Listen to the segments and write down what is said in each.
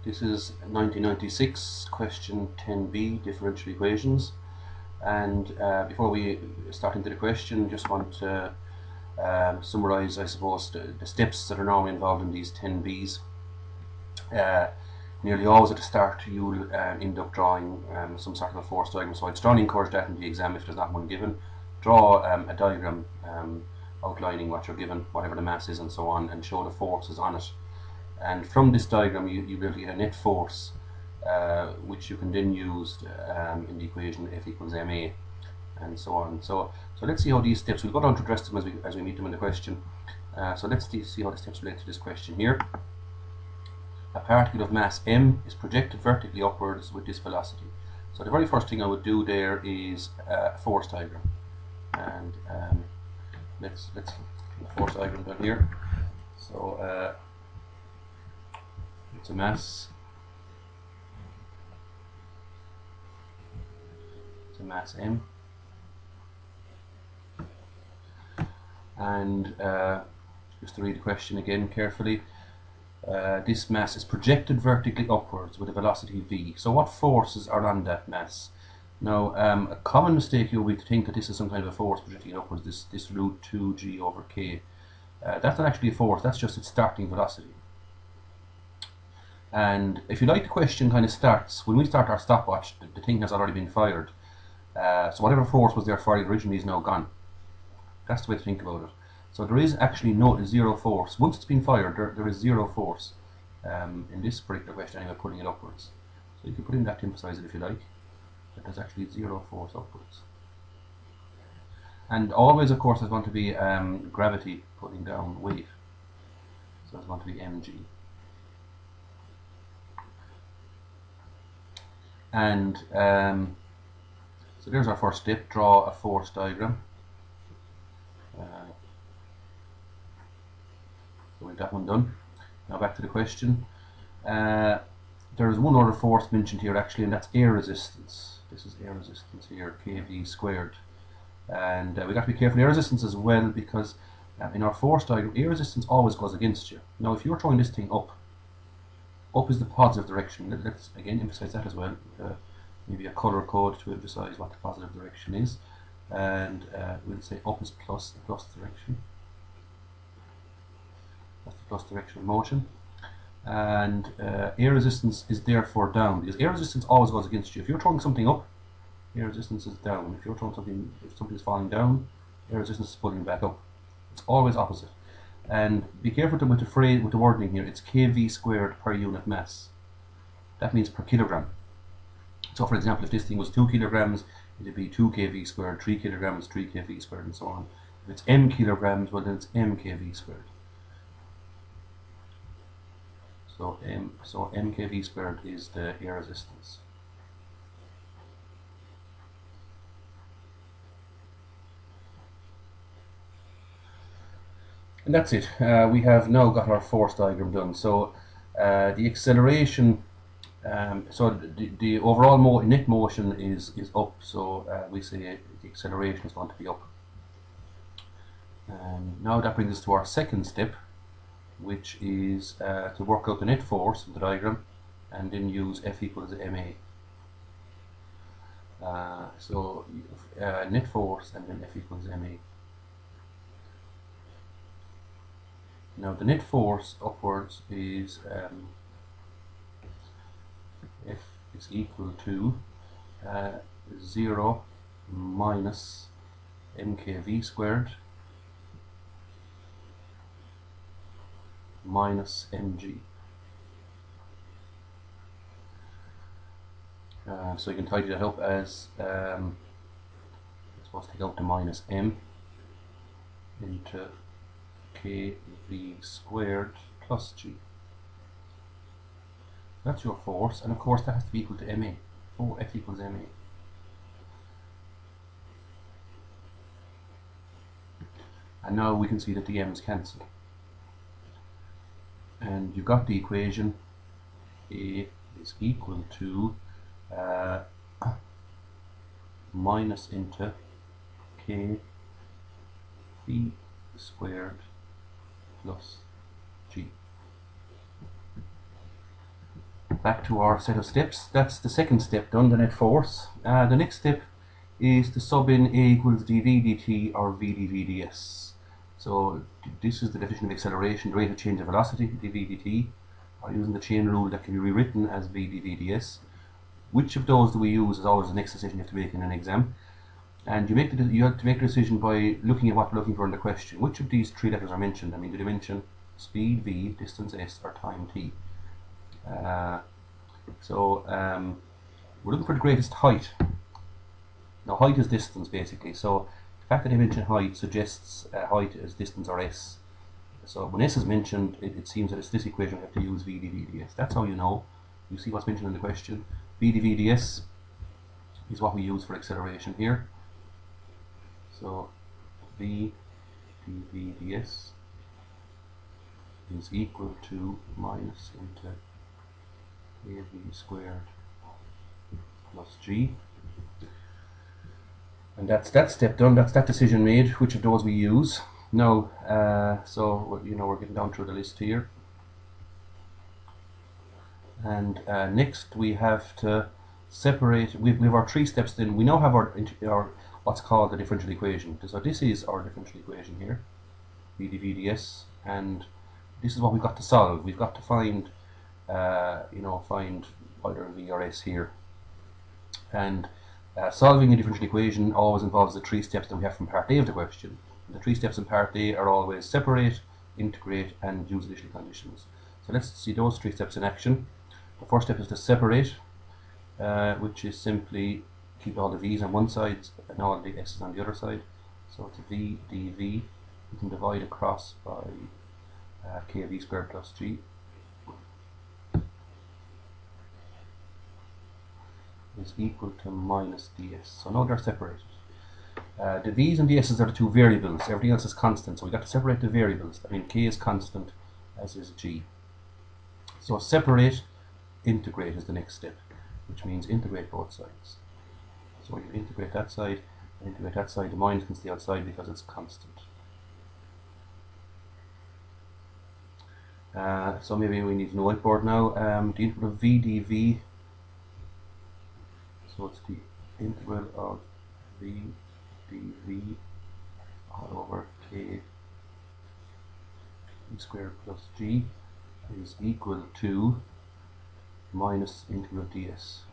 This is 1996 question 10b, differential equations. And before we start into the question, just want to summarize, I suppose, the steps that are now involved in these 10b's. Nearly always at the start you'll end up drawing some sort of a force diagram, so I'd strongly encourage that in the exam if there's not one given. Draw a diagram outlining what you're given, whatever the mass is and so on, and show the forces on it. And from this diagram you will get a net force which you can then use in the equation F equals ma, and so on. So let's see how these steps, we'll go down to address them as we meet them in the question. So let's see how the steps relate to this question here. A particle of mass m is projected vertically upwards with this velocity. So the very first thing I would do there is a force diagram, and let's put a force diagram down here. So it's a mass. It's a mass m, and just to read the question again carefully. This mass is projected vertically upwards with a velocity v. So what forces are on that mass? Now, a common mistake here would be to think that this is some kind of a force projecting upwards, this root 2g over k. That's not actually a force, that's just its starting velocity. And if you like, the question kind of starts, when we start our stopwatch, the thing has already been fired. So whatever force was there fired originally is now gone. That's the way to think about it. So there is actually no zero force. Once it's been fired, there is zero force in this particular question. I'm putting it upwards. So you can put in that to emphasize it if you like. But there's actually zero force upwards. And always, of course, there's going to be gravity putting down weight. So there's going to be mg. And so there's our first step, draw a force diagram. So we've that one done. Now back to the question. There is one other force mentioned here actually, and that's air resistance. This is air resistance here, kV squared. And we got to be careful air resistance as well, because in our force diagram, air resistance always goes against you. Now if you're throwing this thing up is the positive direction. Let's again emphasize that as well. Maybe a color code to emphasize what the positive direction is. And we'll say up is plus, the plus direction. That's the plus direction of motion. And air resistance is therefore down, because air resistance always goes against you. If you're throwing something up, air resistance is down. If you're throwing something, if something is falling down, air resistance is pulling back up. It's always opposite. And be careful with the phrase, with the wording here. It's kV squared per unit mass. That means per kilogram. So for example, if this thing was 2 kilograms, it would be 2 kV squared, 3 kilograms, 3 kV squared, and so on. If it's m kilograms, well then it's m kV squared. So m kV squared is the air resistance. And that's it. We have now got our force diagram done. So the acceleration, so the overall net motion is up. So we say the acceleration is going to be up. Now that brings us to our second step, which is to work out the net force of the diagram and then use F equals ma. So net force and then F equals ma. Now the net force upwards is F is equal to 0 minus mkv squared minus mg. So you can tidy that up as I'm supposed to take out the minus m into kv squared plus g. That's your force, and of course that has to be equal to ma. Oh, F equals ma. And now we can see that the m's cancel. And you've got the equation A is equal to minus into k v squared plus g. back to our set of steps. That's the second step done, the net force. The next step is to sub in A equals dv dt or VBVDS. So this is the definition of acceleration, the rate of change of velocity, dv dt, or using the chain rule that can be rewritten as VBVDS. Which of those do we use is always the next decision you have to make in an exam. And you have to make a decision by looking at what we're looking for in the question. Which of these three letters are mentioned? I mean, did they mention speed v, distance s, or time t? We're looking for the greatest height. Now, height is distance, basically. So the fact that they mention height suggests height as distance or s. So when s is mentioned, it seems that it's this equation we have to use VBVDS. That's how you know. You see what's mentioned in the question. VBVDS is what we use for acceleration here. So VBVDS is equal to minus into kv squared plus g. And that's that step done. That's that decision made. Which of those we use now? So we're getting down through the list here, and next we have to separate. We have our three steps. Then we now have our what's called the differential equation. So this is our differential equation here, VBVDS, and this is what we've got to solve. We've got to find find either v or s here, and solving a differential equation always involves the three steps that we have from part A of the question. The three steps in part A are always separate, integrate, and use initial conditions. So let's see those three steps in action. The first step is to separate, which is simply keep all the v's on one side and all the s's on the other side. So it's v dv. We can divide across by kv squared plus g. Is equal to minus ds. So now they're separated. The v's and the s's are the two variables. Everything else is constant. So we got to separate the variables. I mean, k is constant, as is g. So separate, integrate is the next step, which means integrate both sides. So you integrate that side and integrate that side. The minus can stay outside because it's constant. So maybe we need a whiteboard now. The input of v dv. So it's the integral of v dv all over k squared plus g is equal to minus integral ds.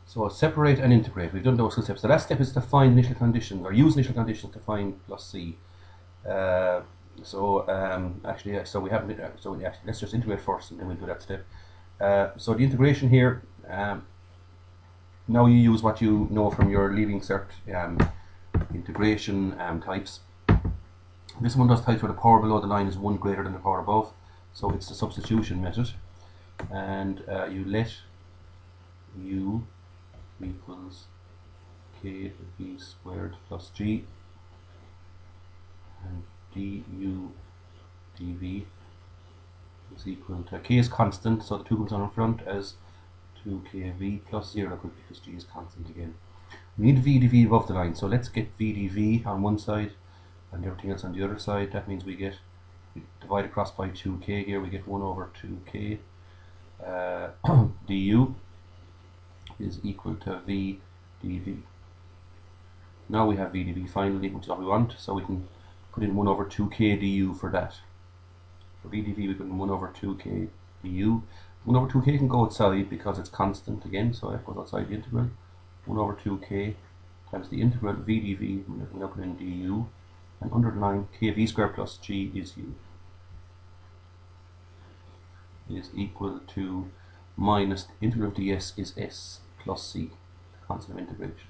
So separate and integrate. We've done those two steps. The last step is to find initial conditions, or use initial conditions to find plus c. Let's just integrate first, and then we'll do that step. So the integration here, now you use what you know from your leaving cert integration types. This one does types where the power below the line is 1 greater than the power above, so it's the substitution method, and you let u equals kv squared plus g, and du dv is equal to, k is constant, so the 2 comes on in front as 2kv plus 0 because g is constant again. We need v dv above the line, so let's get v dv on one side and everything else on the other side. That means we divide across by 2k here, we get 1 over 2k. du is equal to v dv. Now we have v dv finally, which is what we want, so we can put in 1 over 2k du for that. For v dv we put in 1 over 2k du. 1 over 2k can go outside because it's constant again, so that goes outside the integral. 1 over 2k times the integral v dv, we now put in du, and under the line kv squared plus g is u, is equal to minus the integral of ds is s plus c, the constant of integration.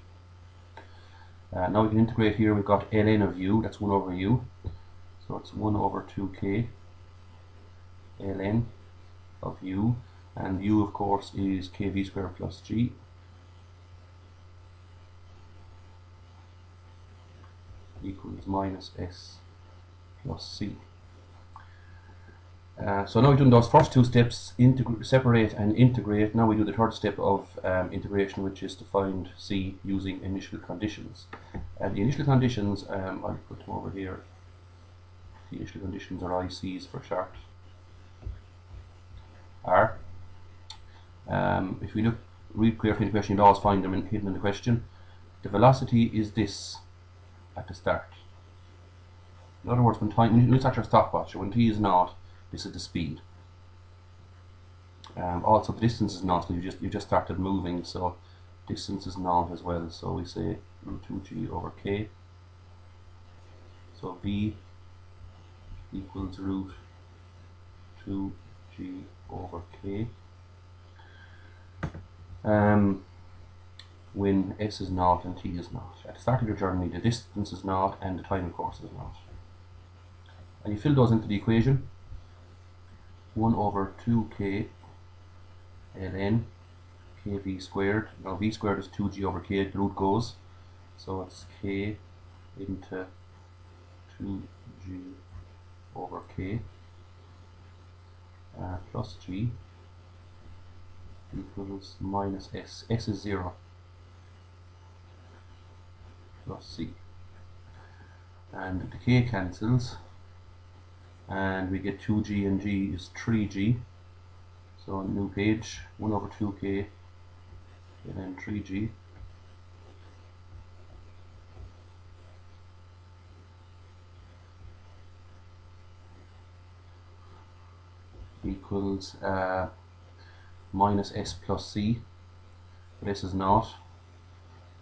Now we can integrate here. We've got ln of u, that's 1 over u, so it's 1 over 2k ln of u, and u of course is kv squared plus g, equals minus s plus c. So now we've done those first two steps, separate and integrate. Now we do the third step of integration, which is to find c using initial conditions. And the initial conditions, I'll put them over here. the initial conditions, or ICs for short, are. If we read carefully in the question, you'll always find them hidden in the question. The velocity is this at the start. In other words, when you start your stopwatch, when t is naught, this is the speed. Also, the distance is naught because you just started moving, so distance is naught as well. So we say root 2g over k. So v equals root 2g over k. When s is naught and t is naught. At the start of your journey, the distance is naught and the time, of course, is naught. And you fill those into the equation. 1 over 2k ln kv squared. Now v squared is 2g over k, the root goes. So it's k into 2g over k plus g equals minus s. S is 0 plus c. And the k cancels, and we get 2g and g is 3g. So on new page, 1 over 2k and then 3g equals minus s plus c. But s is naught,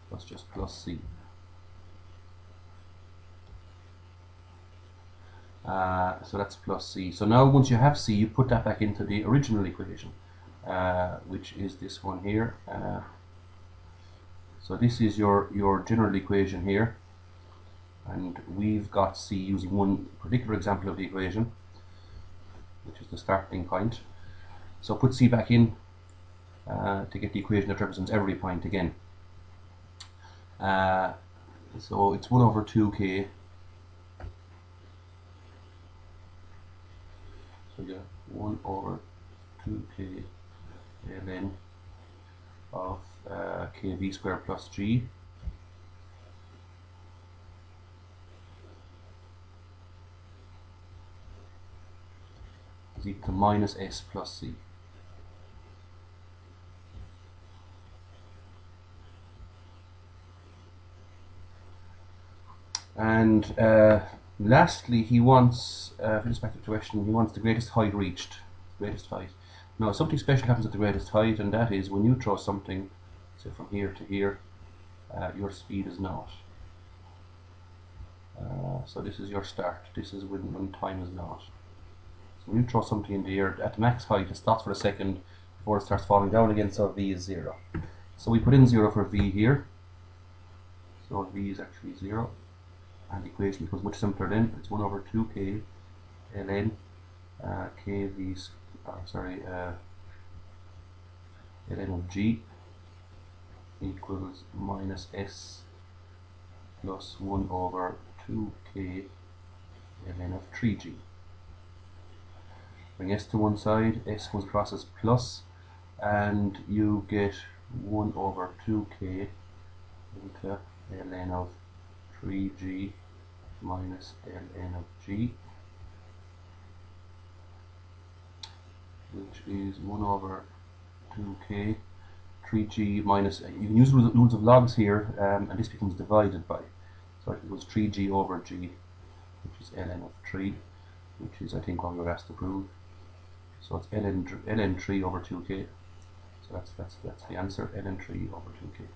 that's just plus c. So that's plus c. So now once you have c, you put that back into the original equation, which is this one here. So this is your general equation here, and we've got c using one particular example of the equation, which is the starting point. So put c back in to get the equation that represents every point again. So it's 1 over 2k. So you get 1 over 2k ln of kv squared plus g is equal to minus s plus c. And lastly, he wants, for this back to the question, he wants the greatest height reached. Greatest height. Now, something special happens at the greatest height, and that is when you throw something, say from here to here, your speed is naught. So this is your start. This is when time is naught. So when you throw something in the air at the max height, it stops for a second before it starts falling down again, so v is 0. So we put in 0 for v here. So v is actually 0. And the equation becomes much simpler then. It's 1 over 2k ln kv, ln of g equals minus s plus 1 over 2k ln of 3g. Bring s to one side, s comes across as plus, and you get 1 over 2k into ln of 3g minus ln of g, which is 1 over 2k 3g minus, you can use rules of logs here, and this becomes divided by, so it was 3g over g, which is ln of 3, which is I think what we were asked to prove. So it's ln 3 over 2k, so that's the answer, ln 3 over 2k.